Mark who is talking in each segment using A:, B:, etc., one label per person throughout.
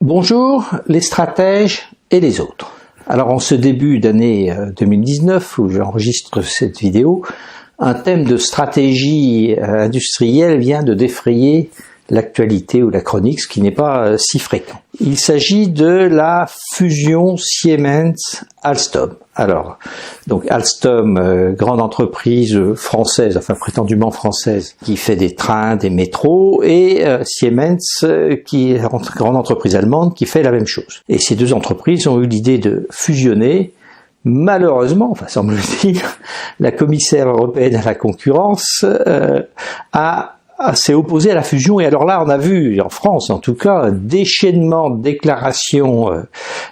A: Bonjour les stratèges et les autres. Alors en ce début d'année 2019 où j'enregistre cette vidéo, un thème de stratégie industrielle vient de défrayer l'actualité ou la chronique, ce qui n'est pas si fréquent. Il s'agit de la fusion Siemens-Alstom. Alors, donc Alstom, grande entreprise française, enfin prétendument française, qui fait des trains, des métros, et Siemens, qui est une grande entreprise allemande, qui fait la même chose. Et ces deux entreprises ont eu l'idée de fusionner. Malheureusement, enfin semble-t-il, la commissaire européenne à la concurrence s'est opposée à la fusion, et alors là on a vu, en France en tout cas, un déchaînement de déclarations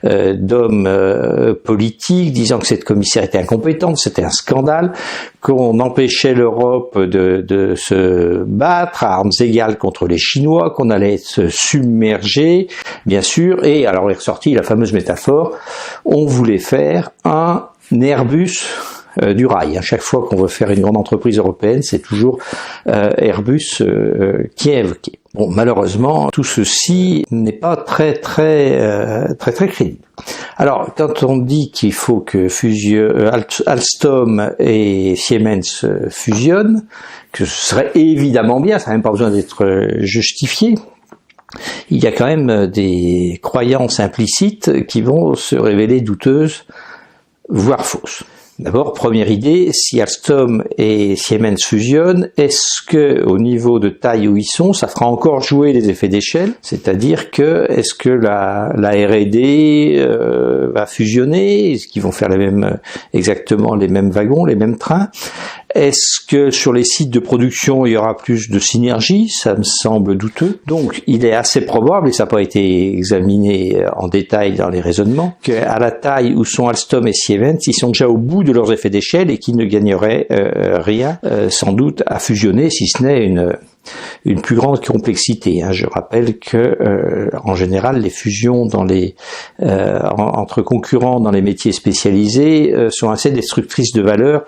A: d'hommes politiques disant que cette commissaire était incompétente, c'était un scandale, qu'on empêchait l'Europe de se battre à armes égales contre les Chinois, qu'on allait se submerger, bien sûr, et alors est ressortie la fameuse métaphore, on voulait faire un Airbus du rail. À chaque fois qu'on veut faire une grande entreprise européenne, c'est toujours Airbus qui est évoqué. Bon, malheureusement, tout ceci n'est pas très crédible. Alors, quand on dit qu'il faut que Alstom et Siemens fusionnent, que ce serait évidemment bien, ça n'a même pas besoin d'être justifié, il y a quand même des croyances implicites qui vont se révéler douteuses, voire fausses. D'abord, première idée, si Alstom et Siemens fusionnent, est-ce que, au niveau de taille où ils sont, ça fera encore jouer les effets d'échelle? C'est-à-dire que, est-ce que la R&D va fusionner? Est-ce qu'ils vont faire exactement les mêmes wagons, les mêmes trains? Est-ce que sur les sites de production, il y aura plus de synergie? Ça me semble douteux. Donc, il est assez probable, et ça n'a pas été examiné en détail dans les raisonnements, qu'à la taille où sont Alstom et Siemens, ils sont déjà au bout de leurs effets d'échelle et qu'ils ne gagneraient rien, sans doute, à fusionner, si ce n'est une plus grande complexité. Je rappelle que en général les fusions entre concurrents dans les métiers spécialisés sont assez destructrices de valeur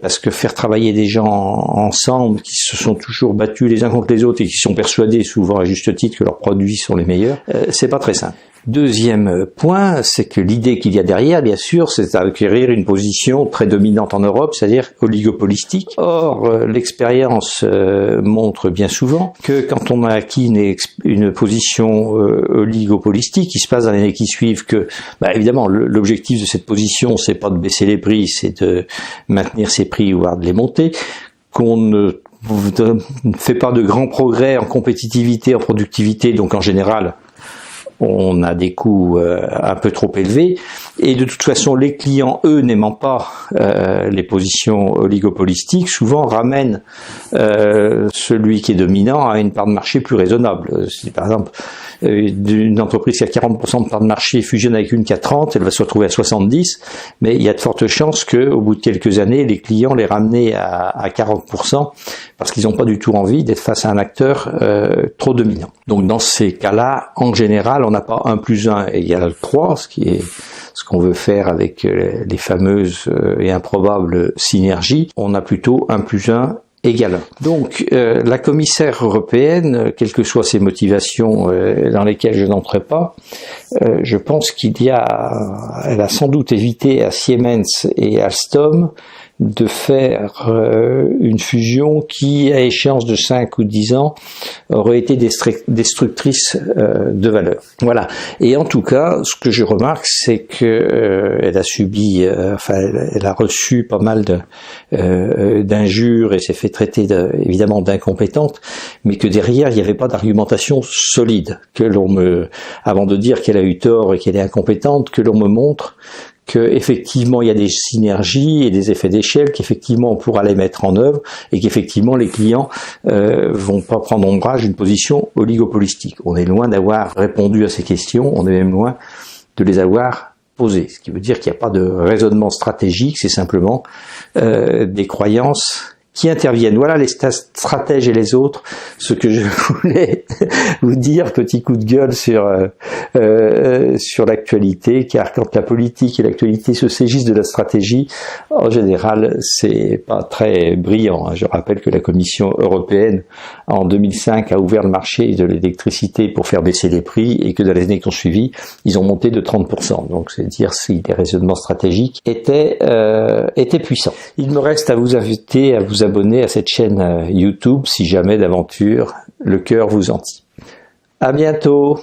A: parce que faire travailler des gens ensemble qui se sont toujours battus les uns contre les autres et qui sont persuadés souvent à juste titre que leurs produits sont les meilleurs, c'est pas très simple. Deuxième point, c'est que l'idée qu'il y a derrière, bien sûr, c'est d'acquérir une position très dominante en Europe, c'est-à-dire oligopolistique. Or, l'expérience montre bien souvent que quand on a acquis une position oligopolistique, il se passe dans les années qui suivent que, évidemment, l'objectif de cette position, c'est pas de baisser les prix, c'est de maintenir ses prix, voire de les monter, qu'on ne fait pas de grands progrès en compétitivité, en productivité, donc en général, on a des coûts un peu trop élevés, et de toute façon les clients, eux, n'aimant pas les positions oligopolistiques, souvent ramènent celui qui est dominant à une part de marché plus raisonnable. Si par exemple une entreprise qui a 40% de part de marché fusionne avec une qui a 30, elle va se retrouver à 70, mais il y a de fortes chances qu'au bout de quelques années, les clients les ramenent à 40%, parce qu'ils n'ont pas du tout envie d'être face à un acteur trop dominant. Donc dans ces cas-là, en général, on n'a pas 1 + 1 = 3, ce qui est ce qu'on veut faire avec les fameuses et improbables synergies. On a plutôt 1 + 1 = 1. Donc la commissaire européenne, quelles que soient ses motivations dans lesquelles je n'entrerai pas, je pense elle a sans doute évité à Siemens et Alstom de faire une fusion qui, à échéance de 5 ou 10 ans, aurait été destructrice de valeur. Voilà. Et en tout cas, ce que je remarque, c'est que elle a subi, elle a reçu pas mal d'injures et s'est fait traiter évidemment d'incompétente, mais que derrière, il n'y avait pas d'argumentation solide. Avant de dire qu'elle a eu tort et qu'elle est incompétente, que l'on me montre qu'effectivement il y a des synergies et des effets d'échelle, qu'effectivement on pourra les mettre en œuvre et qu'effectivement les clients vont pas prendre ombrage d'une position oligopolistique. On est loin d'avoir répondu à ces questions, on est même loin de les avoir posées, ce qui veut dire qu'il n'y a pas de raisonnement stratégique, c'est simplement des croyances qui interviennent. Voilà les stratèges et les autres, ce que je voulais vous dire, petit coup de gueule sur l'actualité, car quand la politique et l'actualité se saisissent de la stratégie, en général, c'est pas très brillant. Je rappelle que la Commission européenne, en 2005, a ouvert le marché de l'électricité pour faire baisser les prix, et que dans les années qui ont suivi, ils ont monté de 30%. Donc, c'est dire si les raisonnements stratégiques étaient puissants. Il me reste à vous inviter à vous abonner à cette chaîne YouTube si jamais d'aventure le cœur vous en dit. À bientôt.